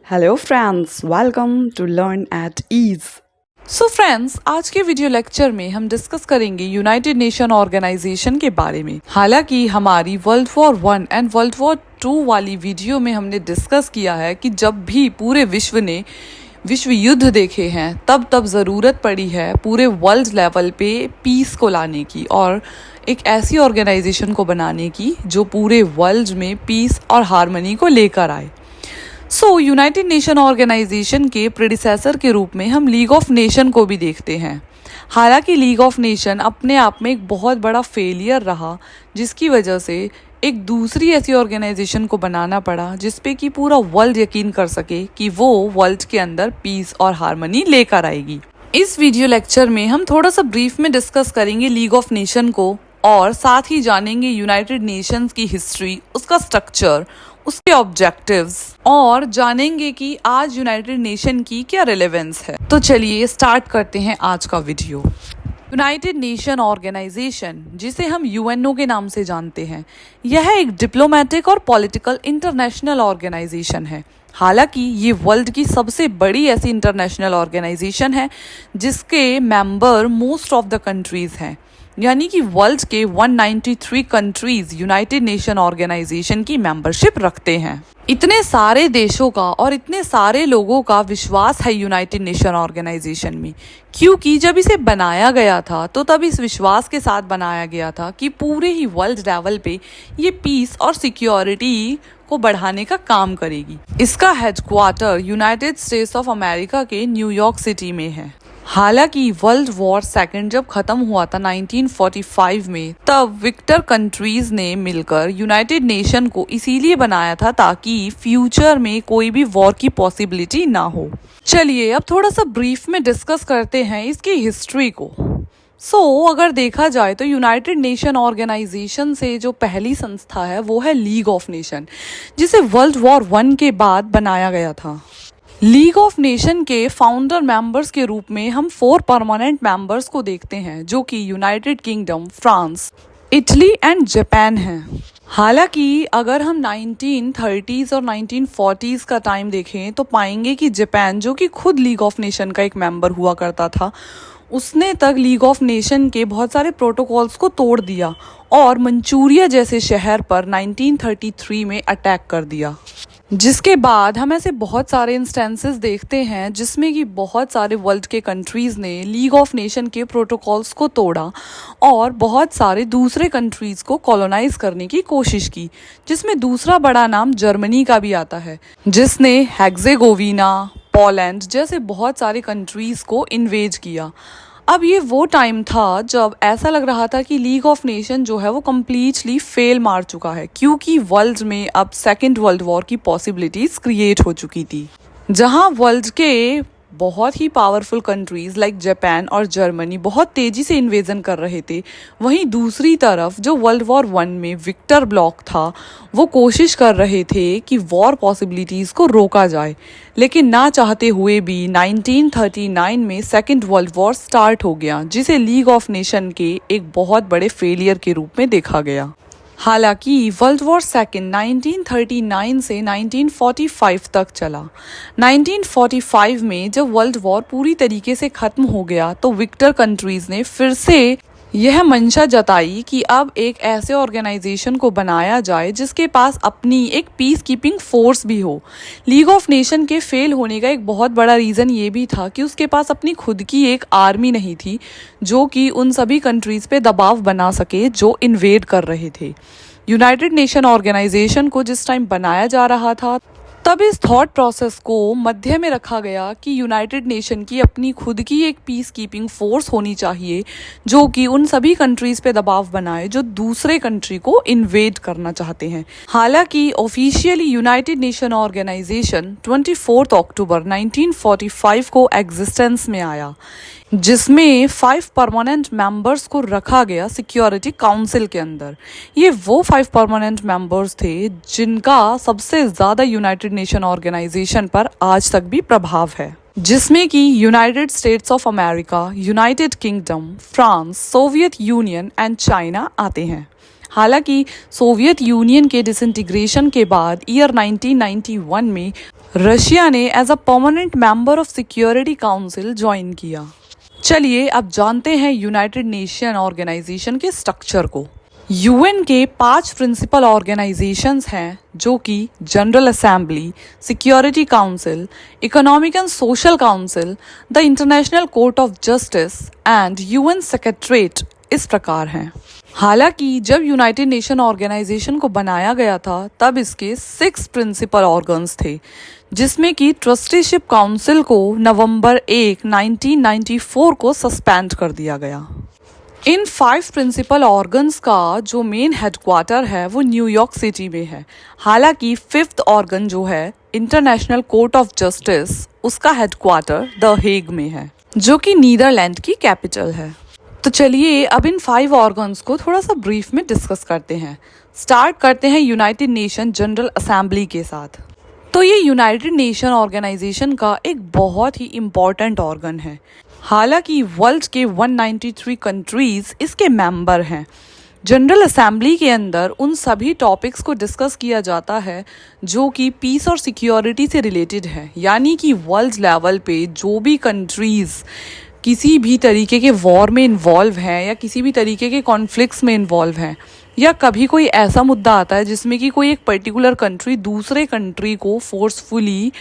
Hello friends, welcome to Learn at Ease. So friends, आज के video lecture में हम डिस्कस करेंगे यूनाइटेड नेशन ऑर्गेनाइजेशन के बारे में। हालांकि हमारी world war 1 and world war 2 वाली वीडियो में हमने डिस्कस किया है कि जब भी पूरे विश्व ने विश्व युद्ध देखे हैं तब ज़रूरत पड़ी है पूरे वर्ल्ड लेवल पे पीस को लाने की और एक ऐसी ऑर्गेनाइजेशन को बनाने की जो पूरे वर्ल्ड में पीस और हार्मनी को लेकर आए। यूनाइटेड नेशन ऑर्गेनाइजेशन के प्रेडिसेसर के रूप में हम लीग ऑफ नेशन को भी देखते हैं। हालांकि लीग ऑफ नेशन अपने आप में एक बहुत बड़ा फेलियर रहा, जिसकी वजह से एक दूसरी ऐसी ऑर्गेनाइजेशन को बनाना पड़ा जिसपे कि पूरा वर्ल्ड यकीन कर सके कि वो वर्ल्ड के अंदर पीस और हार्मनी लेकर आएगी। इस वीडियो लेक्चर में हम थोड़ा सा ब्रीफ में डिस्कस करेंगे लीग ऑफ नेशन को और साथ ही जानेंगे यूनाइटेड नेशंस की हिस्ट्री, उसका स्ट्रक्चर, उसके ऑब्जेक्टिव्स और जानेंगे कि आज यूनाइटेड नेशन की क्या रिलेवेंस है। तो चलिए स्टार्ट करते हैं आज का वीडियो। यूनाइटेड नेशन ऑर्गेनाइजेशन, जिसे हम यूएनओ के नाम से जानते हैं, यह एक डिप्लोमेटिक और पॉलिटिकल इंटरनेशनल ऑर्गेनाइजेशन है। हालांकि ये वर्ल्ड की सबसे बड़ी ऐसी इंटरनेशनल ऑर्गेनाइजेशन है जिसके member most of the countries हैं, यानी कि वर्ल्ड के 193 कंट्रीज यूनाइटेड नेशन ऑर्गेनाइजेशन की मेंबरशिप रखते हैं। इतने सारे देशों का और इतने सारे लोगों का विश्वास है यूनाइटेड नेशन ऑर्गेनाइजेशन में, क्योंकि जब इसे बनाया गया था तो तब इस विश्वास के साथ बनाया गया था कि पूरे ही वर्ल्ड लेवल पे ये पीस और सिक्योरिटी को बढ़ाने का काम करेगी। इसका headquarter United states of America के न्यूयॉर्क सिटी में है। हालांकि वर्ल्ड वॉर सेकेंड जब खत्म हुआ था 1945 में, तब विक्टर कंट्रीज ने मिलकर यूनाइटेड नेशन को इसीलिए बनाया था ताकि फ्यूचर में कोई भी वॉर की पॉसिबिलिटी ना हो। चलिए अब थोड़ा सा ब्रीफ में डिस्कस करते हैं इसकी हिस्ट्री को। अगर देखा जाए तो यूनाइटेड नेशन ऑर्गेनाइजेशन से जो पहली संस्था है वो है लीग ऑफ नेशन, जिसे वर्ल्ड वॉर 1 के बाद बनाया गया था। लीग ऑफ नेशन के फाउंडर मेंबर्स के रूप में हम 4 परमानेंट मेंबर्स को देखते हैं, जो कि United kingdom, France, Italy and Japan हैं। हालांकि अगर हम 1930s और 1940s का टाइम देखें तो पाएंगे कि जापान, जो कि खुद लीग ऑफ नेशन का एक मेंबर हुआ करता था, उसने तक लीग ऑफ नेशन के बहुत सारे प्रोटोकॉल्स को तोड़ दिया और मंचूरिया जैसे शहर पर 1933 में अटैक कर दिया। जिसके बाद हम ऐसे बहुत सारे इंस्टेंसेस देखते हैं जिसमें कि बहुत सारे वर्ल्ड के कंट्रीज़ ने लीग ऑफ नेशन के प्रोटोकॉल्स को तोड़ा और बहुत सारे दूसरे कंट्रीज़ को कॉलोनाइज करने की कोशिश की, जिसमें दूसरा बड़ा नाम जर्मनी का भी आता है, जिसने हेक्सेगोविना, पोलैंड जैसे बहुत सारे कंट्रीज़ को इन्वेज किया। अब ये वो टाइम था जब ऐसा लग रहा था कि लीग ऑफ नेशन जो है वो कम्प्लीटली फेल मार चुका है, क्योंकि वर्ल्ड में अब सेकेंड वर्ल्ड वॉर की पॉसिबिलिटीज क्रिएट हो चुकी थी, जहां वर्ल्ड के बहुत ही पावरफुल कंट्रीज लाइक जापान और जर्मनी बहुत तेजी से इन्वेजन कर रहे थे। वहीं दूसरी तरफ जो वर्ल्ड वॉर 1 में विक्टर ब्लॉक था, वो कोशिश कर रहे थे कि वॉर पॉसिबिलिटीज़ को रोका जाए, लेकिन ना चाहते हुए भी 1939 में सेकेंड वर्ल्ड वॉर स्टार्ट हो गया, जिसे लीग ऑफ नेशन के एक बहुत बड़े फेलियर के रूप में देखा गया। हालांकि वर्ल्ड वॉर सेकेंड 1939 से 1945 तक चला। 1945 में जब वर्ल्ड वॉर पूरी तरीके से ख़त्म हो गया तो विक्टर कंट्रीज़ ने फिर से यह मंशा जताई कि अब एक ऐसे ऑर्गेनाइजेशन को बनाया जाए जिसके पास अपनी एक पीस कीपिंग फोर्स भी हो। लीग ऑफ नेशन के फेल होने का एक बहुत बड़ा रीज़न ये भी था कि उसके पास अपनी खुद की एक आर्मी नहीं थी जो कि उन सभी कंट्रीज़ पे दबाव बना सके जो इन्वेड कर रहे थे। यूनाइटेड नेशन ऑर्गेनाइजेशन को जिस टाइम बनाया जा रहा था तब इस थॉट प्रोसेस को मध्य में रखा गया कि यूनाइटेड नेशन की अपनी खुद की एक पीस कीपिंग फोर्स होनी चाहिए जो कि उन सभी कंट्रीज़ पे दबाव बनाए जो दूसरे कंट्री को इन्वेड करना चाहते हैं। हालांकि ऑफिशियली यूनाइटेड नेशन ऑर्गेनाइजेशन 24 अक्टूबर 1945 को एग्जिस्टेंस में आया, जिसमें 5 परमानेंट मेंबर्स को रखा गया सिक्योरिटी काउंसिल के अंदर। ये वो 5 परमानेंट मेंबर्स थे जिनका सबसे ज़्यादा यूनाइटेड नेशन ऑर्गेनाइजेशन पर आज तक भी प्रभाव है, जिसमें कि United states of America, United kingdom, France, Soviet union and China आते हैं। हालांकि सोवियत यूनियन के डिसइंटीग्रेशन के बाद ईयर 1991 में रशिया ने as a permanent member of security council join किया। चलिए अब जानते हैं यूनाइटेड नेशन ऑर्गेनाइजेशन के स्ट्रक्चर को। यूएन के 5 प्रिंसिपल ऑर्गेनाइजेशंस हैं जो कि general assembly, security council, economic and social council, the international court of justice and UN secretariat इस प्रकार हैं। हालांकि जब यूनाइटेड नेशन ऑर्गेनाइजेशन को बनाया गया था तब इसके 6 प्रिंसिपल ऑर्गन्स थे, जिसमें कि ट्रस्टीशिप काउंसिल को नवंबर 1, 1994 को सस्पेंड कर दिया गया। इन 5 प्रिंसिपल ऑर्गन्स का जो मेन हेडक्वार्टर है वो न्यूयॉर्क सिटी में है। हालांकि 5th ऑर्गन जो है इंटरनेशनल कोर्ट ऑफ जस्टिस, उसका हेडक्वार्टर द हेग में है, जो कि नीदरलैंड की कैपिटल है। तो चलिए अब इन 5 ऑर्गन्स को थोड़ा सा ब्रीफ में डिस्कस करते हैं। स्टार्ट करते हैं यूनाइटेड नेशन जनरल असेंबली के साथ। तो ये यूनाइटेड नेशन ऑर्गेनाइजेशन का एक बहुत ही इम्पॉर्टेंट ऑर्गन है। हालांकि वर्ल्ड के 193 कंट्रीज इसके मेंबर हैं। जनरल असेंबली के अंदर उन सभी टॉपिक्स को डिस्कस किया जाता है जो कि पीस और सिक्योरिटी से रिलेटेड है, यानी कि वर्ल्ड लेवल पे जो भी कंट्रीज़ किसी भी तरीके के वॉर में इन्वॉल्व हैं या किसी भी तरीके के कॉन्फ्लिक्ट्स में इन्वॉल्व हैं, या कभी कोई ऐसा मुद्दा आता है जिसमें कि कोई एक पर्टिकुलर कंट्री दूसरे कंट्री को फोर्सफुली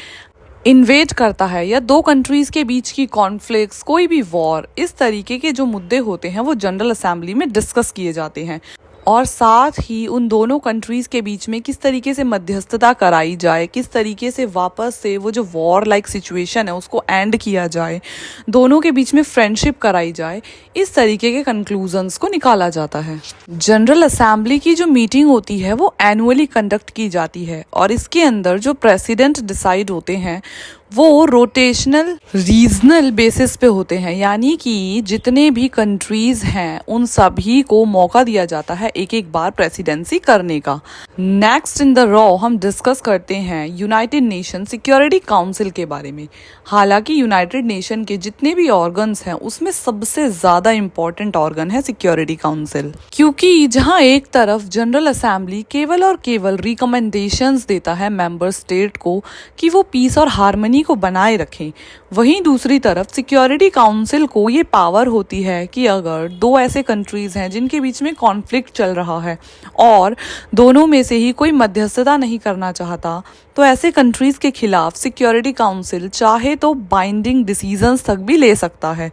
इन्वेट करता है, या 2 कंट्रीज़ के बीच की कॉन्फ्लिक्ट्स, कोई भी वॉर, इस तरीके के जो मुद्दे होते हैं वो जनरल असेंबली में डिस्कस किए जाते हैं। और साथ ही उन दोनों कंट्रीज़ के बीच में किस तरीके से मध्यस्थता कराई जाए, किस तरीके से वापस से वो जो वॉर लाइक सिचुएशन है उसको एंड किया जाए, दोनों के बीच में फ्रेंडशिप कराई जाए, इस तरीके के कंक्लूजन्स को निकाला जाता है। जनरल असेंबली की जो मीटिंग होती है वो एनुअली कंडक्ट की जाती है और इसके अंदर जो प्रेसिडेंट डिसाइड होते हैं वो रोटेशनल रीजनल बेसिस पे होते हैं, यानी कि जितने भी कंट्रीज़ हैं उन सभी को मौका दिया जाता है एक एक बार प्रेसिडेंसी करने का। नेक्स्ट इन द रॉ हम डिस्कस करते हैं यूनाइटेड नेशन सिक्योरिटी काउंसिल के बारे में। हालांकि यूनाइटेड नेशन के जितने भी ऑर्गन्स हैं उसमें सबसे ज़्यादा इम्पॉर्टेंट ऑर्गन है सिक्योरिटी काउंसिल, क्योंकि जहां एक तरफ जनरल असेंबली केवल और केवल रिकमेंडेशंस देता है मेंबर स्टेट को कि वो पीस और हार्मनी को बनाए रखें, वहीं दूसरी तरफ सिक्योरिटी काउंसिल को ये पावर होती है कि अगर 2 ऐसे कंट्रीज़ हैं जिनके बीच में कॉन्फ्लिक्ट चल रहा है और दोनों में से ही कोई मध्यस्थता नहीं करना चाहता, तो ऐसे कंट्रीज़ के खिलाफ सिक्योरिटी काउंसिल चाहे तो बाइंडिंग डिसीजंस तक भी ले सकता है,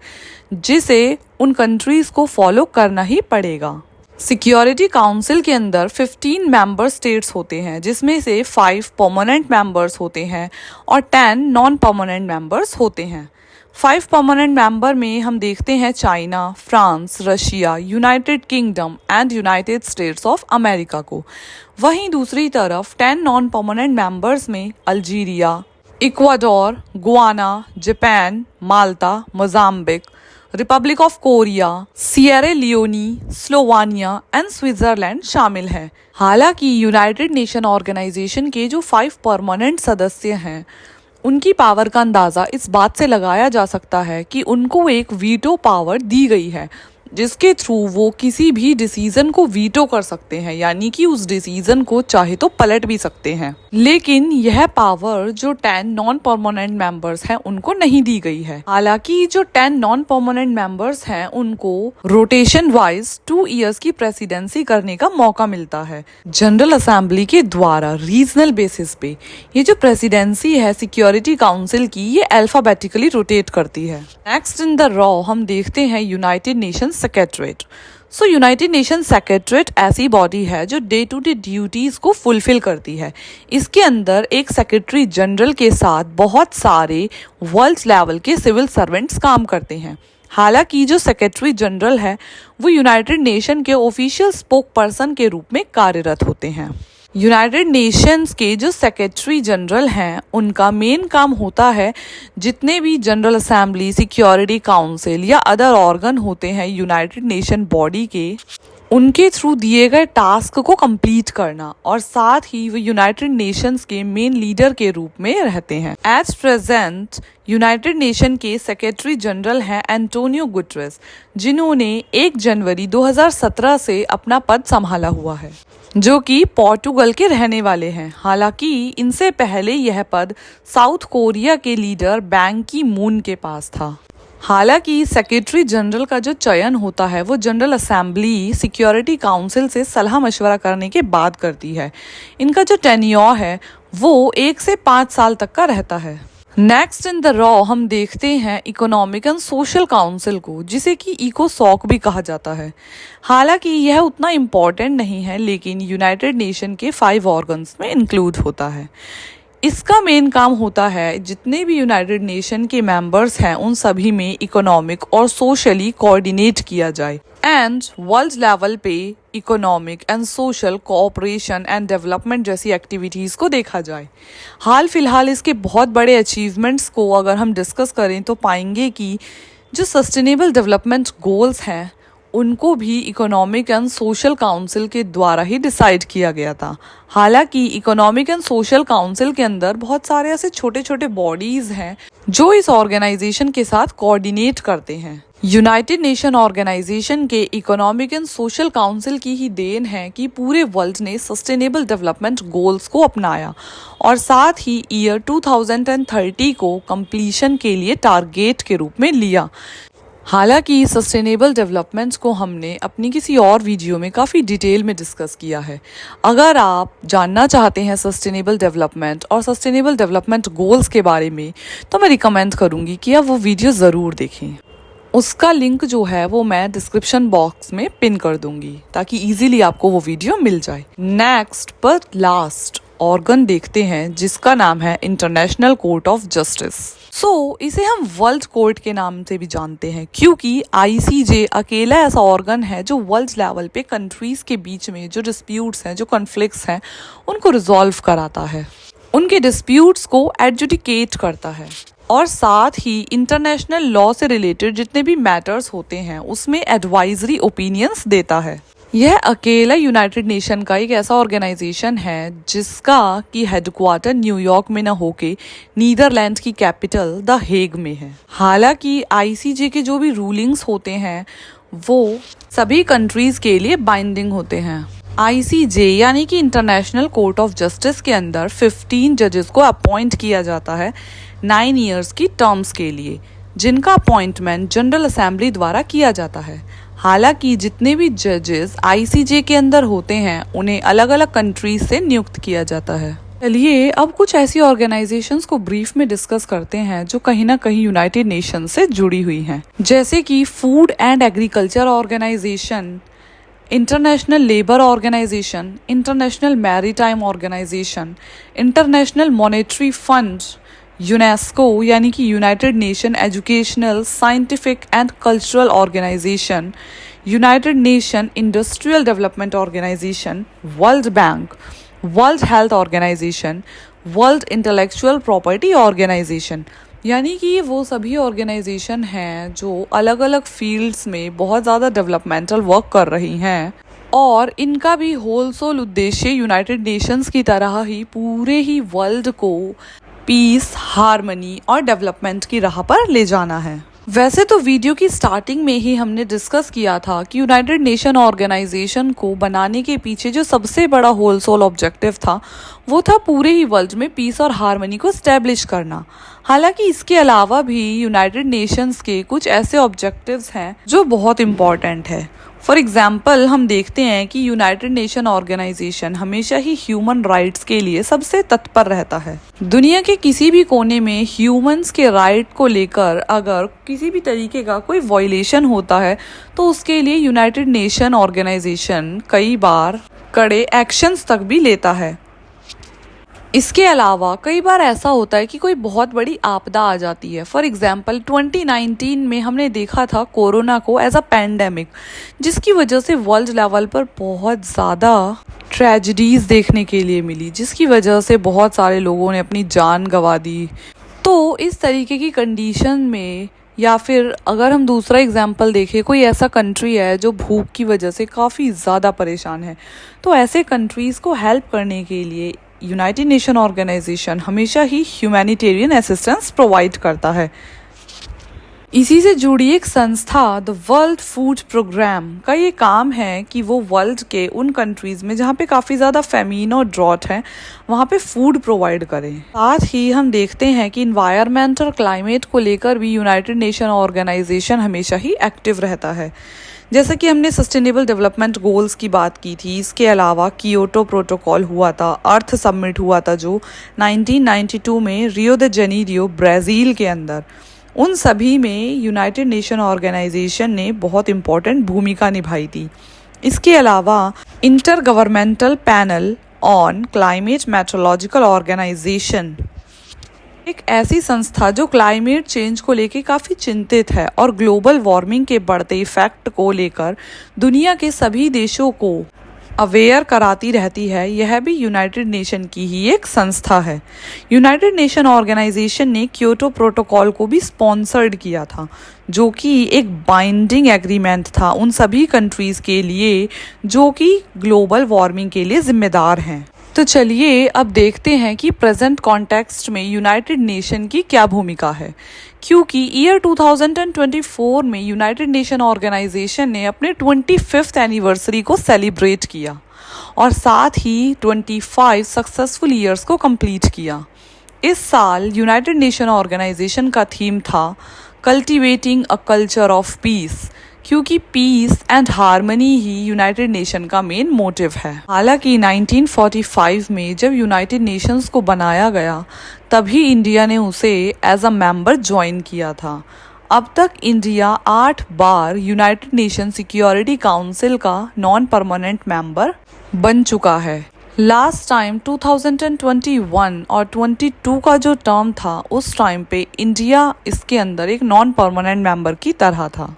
जिसे उन कंट्रीज़ को फॉलो करना ही पड़ेगा। सिक्योरिटी काउंसिल के अंदर 15 मेंबर स्टेट्स होते हैं, जिसमें से 5 परमानेंट मेंबर्स होते हैं और 10 नॉन परमानेंट मेंबर्स होते हैं। 5 परमानेंट मेंबर में हम देखते हैं China, France, Russia, United kingdom and United states of America को। वहीं दूसरी तरफ 10 नॉन परमानेंट मेंबर्स में Algeria, Ecuador, Guana, Japan, Malta, Mozambique, Republic of Korea, Sierra Leone, Slovenia and Switzerland शामिल हैं। हालांकि यूनाइटेड नेशन ऑर्गेनाइजेशन के जो 5 परमानेंट सदस्य हैं उनकी पावर का अंदाज़ा इस बात से लगाया जा सकता है कि उनको एक वीटो पावर दी गई है, जिसके थ्रू वो किसी भी डिसीजन को वीटो कर सकते हैं, यानी कि उस डिसीजन को चाहे तो पलट भी सकते हैं। लेकिन यह पावर जो 10 नॉन परमानेंट मेंबर्स हैं उनको नहीं दी गई है। हालांकि जो 10 नॉन परमानेंट मेंबर्स हैं उनको रोटेशन वाइज 2 इयर्स की प्रेसिडेंसी करने का मौका मिलता है जनरल असेंबली के द्वारा रीजनल बेसिस पे। ये जो प्रेसिडेंसी है सिक्योरिटी काउंसिल की, ये अल्फाबेटिकली रोटेट करती है। नेक्स्ट इन द रॉ हम देखते हैं यूनाइटेड नेशन सेक्रेटरीट। सो यूनाइटेड नेशन सेक्रेटरीट ऐसी बॉडी है जो डे टू डे ड्यूटीज़ को फुलफिल करती है। इसके अंदर एक सेक्रेटरी जनरल के साथ बहुत सारे वर्ल्ड लेवल के सिविल सर्वेंट्स काम करते हैं। हालांकि जो सेक्रेटरी जनरल है वो यूनाइटेड नेशन के ऑफिशियल स्पोक पर्सन के रूप में कार्यरत होते हैं। यूनाइटेड नेशंस के जो सेक्रेटरी जनरल हैं उनका मेन काम होता है जितने भी जनरल असेंबली, सिक्योरिटी काउंसिल या अदर ऑर्गन होते हैं यूनाइटेड नेशन बॉडी के, उनके थ्रू दिए गए टास्क को कंप्लीट करना, और साथ ही वो यूनाइटेड नेशंस के मेन लीडर के रूप में रहते हैं। एट प्रेजेंट यूनाइटेड नेशन के सेक्रेटरी जनरल हैं एंटोनियो गुटेरेस, जिन्होंने 1 जनवरी 2017 से अपना पद संभाला हुआ है, जो कि पोर्टुगल के रहने वाले हैं। हालांकि इनसे पहले यह पद साउथ कोरिया के लीडर बैंग की मून के पास था। हालांकि सेक्रेटरी जनरल का जो चयन होता है वो जनरल असेंबली सिक्योरिटी काउंसिल से सलाह मशवरा करने के बाद करती है। इनका जो टेन्योर है वो 1 से 5 साल तक का रहता है। नेक्स्ट इन द रॉ हम देखते हैं इकोनॉमिक एंड सोशल काउंसिल को, जिसे कि इकोसॉक भी कहा जाता है। हालांकि यह उतना इम्पॉर्टेंट नहीं है, लेकिन यूनाइटेड नेशन के 5 ऑर्गन्स में इंक्लूड होता है। इसका मेन काम होता है जितने भी यूनाइटेड नेशन के मेंबर्स हैं उन सभी में इकोनॉमिक और सोशली कोऑर्डिनेट किया जाए एंड वर्ल्ड लेवल पे economic and social cooperation and development जैसी एक्टिविटीज़ को देखा जाए। हाल फिलहाल इसके बहुत बड़े अचीवमेंट्स को अगर हम डिस्कस करें तो पाएंगे कि जो सस्टेनेबल डेवलपमेंट गोल्स हैं उनको भी इकोनॉमिक एंड सोशल काउंसिल के द्वारा ही डिसाइड किया गया था। हालांकि इकोनॉमिक एंड सोशल काउंसिल के अंदर बहुत सारे ऐसे छोटे छोटे बॉडीज़ हैं जो इस ऑर्गेनाइजेशन के साथ कोऑर्डिनेट करते हैं। यूनाइटेड नेशन ऑर्गेनाइजेशन के इकोनॉमिक एंड सोशल काउंसिल की ही देन है कि पूरे वर्ल्ड ने सस्टेनेबल डेवलपमेंट गोल्स को अपनाया और साथ ही ईयर 2030 को कंप्लीशन के लिए टारगेट के रूप में लिया। हालांकि सस्टेनेबल डेवलपमेंट्स को हमने अपनी किसी और वीडियो में काफ़ी डिटेल में डिस्कस किया है। अगर आप जानना चाहते हैं सस्टेनेबल डेवलपमेंट और सस्टेनेबल डेवलपमेंट गोल्स के बारे में तो मैं रिकमेंड करूँगी कि आप वो वीडियो ज़रूर देखें। उसका लिंक जो है वो मैं डिस्क्रिप्शन बॉक्स में पिन कर दूंगी ताकि इजीली आपको वो वीडियो मिल जाए। नेक्स्ट बट लास्ट ऑर्गन देखते हैं जिसका नाम है इंटरनेशनल कोर्ट ऑफ जस्टिस। इसे हम वर्ल्ड कोर्ट के नाम से भी जानते हैं क्योंकि ICJ अकेला ऐसा ऑर्गन है जो वर्ल्ड लेवल पे कंट्रीज के बीच में जो डिस्प्यूट्स हैं, जो कॉन्फ्लिक्ट्स हैं, उनको रिजॉल्व कराता है, उनके डिस्प्यूट्स को एडजुडिकेट करता है और साथ ही इंटरनेशनल लॉ से रिलेटेड जितने भी मैटर्स होते हैं उसमें एडवाइजरी ओपिनियंस देता है। यह अकेला यूनाइटेड नेशन का एक ऐसा ऑर्गेनाइजेशन है जिसका की हेडक्वार्टर न्यूयॉर्क में न होके नीदरलैंड की कैपिटल द हेग में है। हालांकि ICJ के जो भी रूलिंग्स होते हैं वो सभी कंट्रीज के लिए बाइंडिंग होते हैं। ICJ यानी कि इंटरनेशनल कोर्ट ऑफ जस्टिस के अंदर 15 जजेस को अपॉइंट किया जाता है 9 ईयर्स की टर्म्स के लिए, जिनका अपॉइंटमेंट जनरल असेंबली द्वारा किया जाता है। हालांकि जितने भी जजेस ICJ के अंदर होते हैं उन्हें अलग अलग कंट्रीज से नियुक्त किया जाता है। चलिए अब कुछ ऐसी ऑर्गेनाइजेशंस को ब्रीफ में डिस्कस करते हैं जो कहीं ना कहीं यूनाइटेड नेशन से जुड़ी हुई हैं, जैसे कि food and agriculture organisation, international labour organisation, international maritime organisation, international monetary fund, UNESCO यानी कि united nation educational, scientific and cultural organisation, united nation industrial development organisation, world bank, world health organisation, world intellectual property organisation. यानी कि ये वो सभी organisation हैं जो अलग अलग फील्ड्स में बहुत ज़्यादा डेवलपमेंटल वर्क कर रही हैं और इनका भी होल सोल उद्देश्य यूनाइटेड नेशंस की तरह ही पूरे ही वर्ल्ड को पीस, हार्मनी और डेवलपमेंट की राह पर ले जाना है। वैसे तो वीडियो की स्टार्टिंग में ही हमने डिस्कस किया था कि यूनाइटेड नेशन ऑर्गेनाइजेशन को बनाने के पीछे जो सबसे बड़ा होल सोल ऑब्जेक्टिव था वो था पूरे ही वर्ल्ड में पीस और हार्मनी को स्टैब्लिश करना। हालांकि इसके अलावा भी यूनाइटेड नेशंस के कुछ ऐसे ऑब्जेक्टिव्स हैं जो बहुत इम्पॉर्टेंट है। फॉर एग्जाम्पल हम देखते हैं कि यूनाइटेड नेशन ऑर्गेनाइजेशन हमेशा ही ह्यूमन राइट्स के लिए सबसे तत्पर रहता है। दुनिया के किसी भी कोने में ह्यूमंस के राइट को लेकर अगर किसी भी तरीके का कोई वायलेशन होता है तो उसके लिए यूनाइटेड नेशन ऑर्गेनाइजेशन कई बार कड़े एक्शंस तक भी लेता है। इसके अलावा कई बार ऐसा होता है कि कोई बहुत बड़ी आपदा आ जाती है। फॉर एग्जाम्पल 2019 में हमने देखा था कोरोना को एज अ पैंडेमिक, जिसकी वजह से वर्ल्ड लेवल पर बहुत ज़्यादा ट्रेजेडीज़ देखने के लिए मिली, जिसकी वजह से बहुत सारे लोगों ने अपनी जान गंवा दी। तो इस तरीके की कंडीशन में या फिर अगर हम दूसरा एग्जाम्पल देखें, कोई ऐसा कंट्री है जो भूख की वजह से काफ़ी ज़्यादा परेशान है, तो ऐसे कंट्रीज़ को हेल्प करने के लिए यूनाइटेड नेशन ऑर्गेनाइजेशन हमेशा ही ह्यूमैनिटेरियन असिस्टेंस प्रोवाइड करता है। इसी से जुड़ी एक संस्था द वर्ल्ड फूड प्रोग्राम का ये काम है कि वो वर्ल्ड के उन कंट्रीज़ में जहाँ पे काफ़ी ज़्यादा फेमीन और ड्रॉट है वहाँ पे फूड प्रोवाइड करें। साथ ही हम देखते हैं कि इन्वायरमेंट और क्लाइमेट को लेकर भी यूनाइटेड नेशन ऑर्गेनाइजेशन हमेशा ही एक्टिव रहता है। जैसा कि हमने सस्टेनेबल डेवलपमेंट गोल्स की बात की थी, इसके अलावा कियोटो प्रोटोकॉल हुआ था, अर्थ समिट हुआ था जो 1992 में रियो द जेनीरियो ब्राज़ील के अंदर, उन सभी में यूनाइटेड नेशन ऑर्गेनाइजेशन ने बहुत इम्पोर्टेंट भूमिका निभाई थी। इसके अलावा intergovernmental panel on climate meteorological organisation, एक ऐसी संस्था जो क्लाइमेट चेंज को लेकर काफ़ी चिंतित है और ग्लोबल वार्मिंग के बढ़ते इफेक्ट को लेकर दुनिया के सभी देशों को अवेयर कराती रहती है। यह भी यूनाइटेड नेशन की ही एक संस्था है। यूनाइटेड नेशन ऑर्गेनाइजेशन ने क्योटो प्रोटोकॉल को भी स्पॉन्सर्ड किया था, जो कि एक बाइंडिंग एग्रीमेंट था उन सभी कंट्रीज़ के लिए जो कि ग्लोबल वार्मिंग के लिए जिम्मेदार हैं। तो चलिए अब देखते हैं कि प्रेजेंट कॉन्टेक्स्ट में यूनाइटेड नेशन की क्या भूमिका है, क्योंकि ईयर 2024 में यूनाइटेड नेशन ऑर्गेनाइजेशन ने अपने 25th एनिवर्सरी को सेलिब्रेट किया और साथ ही 25 सक्सेसफुल ईयर्स को कंप्लीट किया। इस साल यूनाइटेड नेशन ऑर्गेनाइजेशन का थीम था cultivating a culture of peace, क्योंकि पीस एंड हार्मनी ही यूनाइटेड नेशन का मेन मोटिव है। हालांकि 1945 में जब यूनाइटेड नेशंस को बनाया गया तभी इंडिया ने उसे एज अ मेंबर ज्वाइन किया था। अब तक इंडिया 8 बार यूनाइटेड नेशन सिक्योरिटी काउंसिल का नॉन परमानेंट मेंबर बन चुका है। लास्ट टाइम 2021 और 22 का जो टर्म था उस टाइम पे इंडिया इसके अंदर एक नॉन परमानेंट मेंबर की तरह था।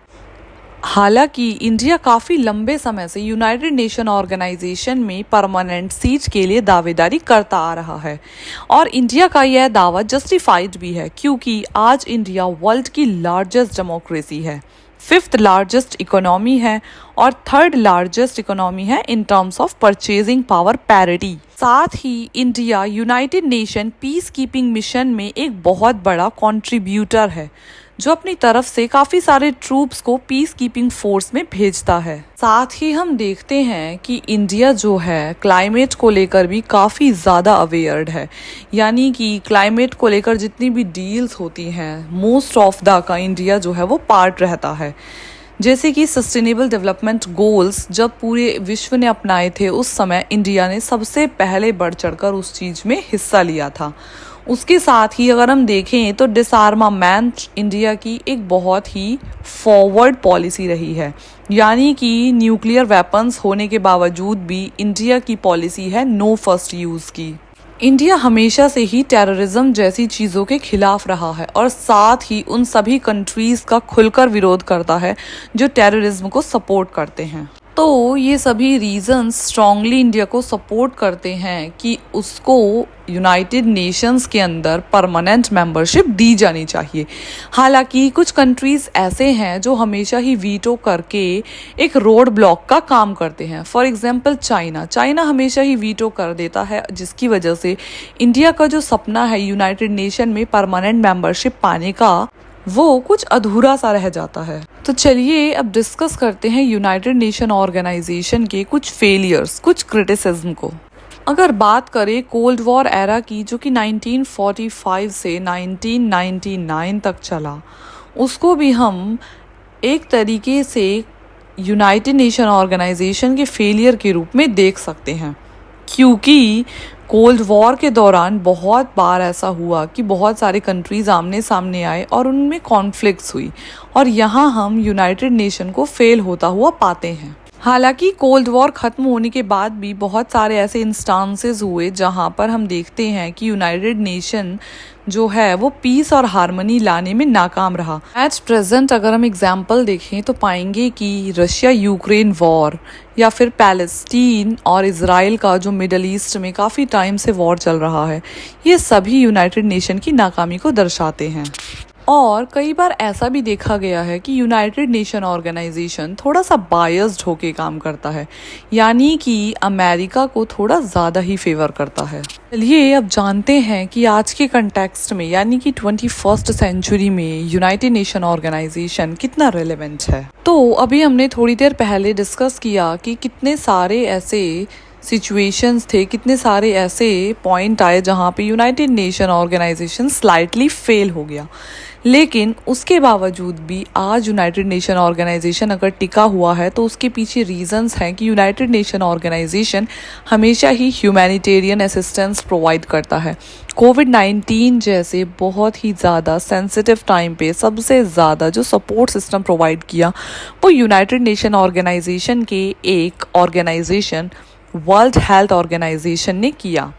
हालांकि इंडिया काफ़ी लंबे समय से यूनाइटेड नेशन ऑर्गेनाइजेशन में परमानेंट सीट के लिए दावेदारी करता आ रहा है और इंडिया का यह दावा जस्टिफाइड भी है, क्योंकि आज इंडिया वर्ल्ड की लार्जेस्ट डेमोक्रेसी है, 5th लार्जेस्ट इकोनॉमी है और 3rd लार्जेस्ट इकोनॉमी है in terms of purchasing power parity. साथ ही India united nation peacekeeping mission में एक बहुत बड़ा कंट्रीब्यूटर है, जो अपनी तरफ से काफ़ी सारे ट्रूप्स को पीस कीपिंग फोर्स में भेजता है। साथ ही हम देखते हैं कि इंडिया जो है क्लाइमेट को लेकर भी काफ़ी ज़्यादा अवेयर्ड है, यानी कि क्लाइमेट को लेकर जितनी भी डील्स होती हैं मोस्ट ऑफ द का इंडिया जो है वो पार्ट रहता है। जैसे कि सस्टेनेबल डेवलपमेंट गोल्स जब पूरे विश्व ने अपनाए थे उस समय इंडिया ने सबसे पहले बढ़ चढ़कर उस चीज़ में हिस्सा लिया था। उसके साथ ही अगर हम देखें तो डिसआर्मामेंट इंडिया की एक बहुत ही फॉरवर्ड पॉलिसी रही है, यानी कि न्यूक्लियर वेपन्स होने के बावजूद भी इंडिया की पॉलिसी है नो फर्स्ट यूज़ की। इंडिया हमेशा से ही टेररिज्म जैसी चीज़ों के खिलाफ रहा है और साथ ही उन सभी कंट्रीज़ का खुलकर विरोध करता है जो टेररिज्म को सपोर्ट करते हैं। तो ये सभी रीजंस स्ट्रांगली इंडिया को सपोर्ट करते हैं कि उसको यूनाइटेड नेशंस के अंदर परमानेंट मेंबरशिप दी जानी चाहिए। हालांकि कुछ कंट्रीज़ ऐसे हैं जो हमेशा ही वीटो करके एक रोड ब्लॉक का काम करते हैं। फॉर एग्जांपल चाइना हमेशा ही वीटो कर देता है, जिसकी वजह से इंडिया का जो सपना है यूनाइटेड नेशन में परमानेंट मेंबरशिप पाने का वो कुछ अधूरा सा रह जाता है। तो चलिए अब डिस्कस करते हैं यूनाइटेड नेशन ऑर्गेनाइजेशन के कुछ फेलियर्स, कुछ क्रिटिसिज्म को। अगर बात करें कोल्ड वॉर एरा की, जो कि 1945 से 1999 तक चला, उसको भी हम एक तरीके से यूनाइटेड नेशन ऑर्गेनाइजेशन के फेलियर के रूप में देख सकते हैं, क्योंकि कोल्ड वॉर के दौरान बहुत बार ऐसा हुआ कि बहुत सारे कंट्रीज़ आमने सामने आए और उनमें कॉन्फ्लिक्ट्स हुई और यहाँ हम यूनाइटेड नेशन को फेल होता हुआ पाते हैं। हालांकि कोल्ड वॉर ख़त्म होने के बाद भी बहुत सारे ऐसे इंस्टांसेस हुए जहाँ पर हम देखते हैं कि यूनाइटेड नेशन जो है वो पीस और हार्मनी लाने में नाकाम रहा। एट प्रेजेंट अगर हम एग्जाम्पल देखें तो पाएंगे कि रशिया यूक्रेन वॉर या फिर पैलेस्टीन और इज़राइल का जो मिडल ईस्ट में काफ़ी टाइम से वॉर चल रहा है, ये सभी यूनाइटेड नेशन की नाकामी को दर्शाते हैं। और कई बार ऐसा भी देखा गया है कि यूनाइटेड नेशन ऑर्गेनाइजेशन थोड़ा सा बायस्ड होके काम करता है, यानी कि अमेरिका को थोड़ा ज़्यादा ही फेवर करता है। चलिए अब जानते हैं कि आज के कंटेक्स्ट में यानी कि 21st सेंचुरी में यूनाइटेड नेशन ऑर्गेनाइजेशन कितना रेलेवेंट है। तो अभी हमने थोड़ी देर पहले डिस्कस किया कि कितने सारे ऐसे सिचुएशंस थे, कितने सारे ऐसे पॉइंट आए जहाँ पे united nation organisation slightly fail हो गया, लेकिन उसके बावजूद भी आज यूनाइटेड नेशन ऑर्गेनाइजेशन अगर टिका हुआ है तो उसके पीछे रीजंस हैं कि यूनाइटेड नेशन ऑर्गेनाइजेशन हमेशा ही ह्यूमैनिटेरियन असिस्टेंस प्रोवाइड करता है। कोविड-19 जैसे बहुत ही ज़्यादा सेंसिटिव टाइम पे सबसे ज़्यादा जो सपोर्ट सिस्टम प्रोवाइड किया वो यूनाइटेड नेशन ऑर्गेनाइजेशन के एक ऑर्गेनाइजेशन वर्ल्ड हेल्थ ऑर्गेनाइजेशन ने किया।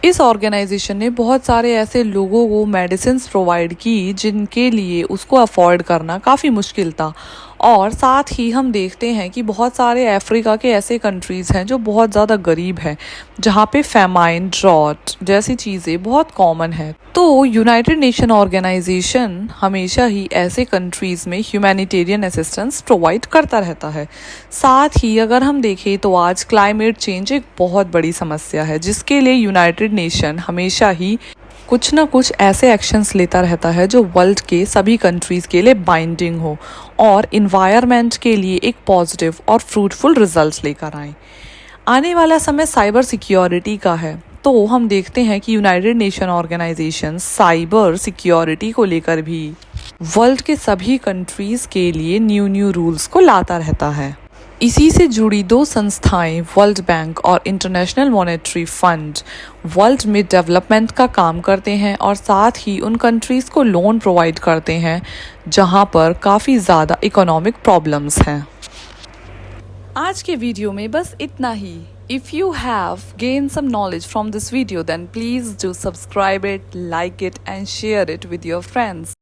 इस ऑर्गेनाइजेशन ने बहुत सारे ऐसे लोगों को मेडिसिन प्रोवाइड की जिनके लिए उसको अफोर्ड करना काफ़ी मुश्किल था, और साथ ही हम देखते हैं कि बहुत सारे अफ्रीका के ऐसे कंट्रीज़ हैं जो बहुत ज़्यादा गरीब हैं, जहाँ पे फेमाइन, ड्रॉट जैसी चीज़ें बहुत कॉमन है। तो यूनाइटेड नेशन ऑर्गेनाइजेशन हमेशा ही ऐसे कंट्रीज़ में ह्यूमैनिटेरियन असिस्टेंस प्रोवाइड करता रहता है। साथ ही अगर हम देखें तो आज क्लाइमेट चेंज एक बहुत बड़ी समस्या है, जिसके लिए यूनाइटेड नेशन हमेशा ही कुछ ना कुछ ऐसे एक्शंस लेता रहता है जो वर्ल्ड के सभी कंट्रीज़ के लिए बाइंडिंग हो और इन्वायरमेंट के लिए एक पॉजिटिव और फ्रूटफुल रिजल्ट्स लेकर आए। आने वाला समय साइबर सिक्योरिटी का है, तो हम देखते हैं कि united nation organisation cyber security को लेकर भी वर्ल्ड के सभी कंट्रीज़ के लिए न्यू रूल्स को लाता रहता है। इसी से जुड़ी दो संस्थाएं वर्ल्ड बैंक और इंटरनेशनल मॉनेटरी फंड वर्ल्ड में डेवलपमेंट का काम करते हैं और साथ ही उन कंट्रीज़ को लोन प्रोवाइड करते हैं जहां पर काफ़ी ज़्यादा इकोनॉमिक प्रॉब्लम्स हैं। आज के वीडियो में बस इतना ही। If you have gained some knowledge from this video, then please do subscribe it, like it and share it with your friends.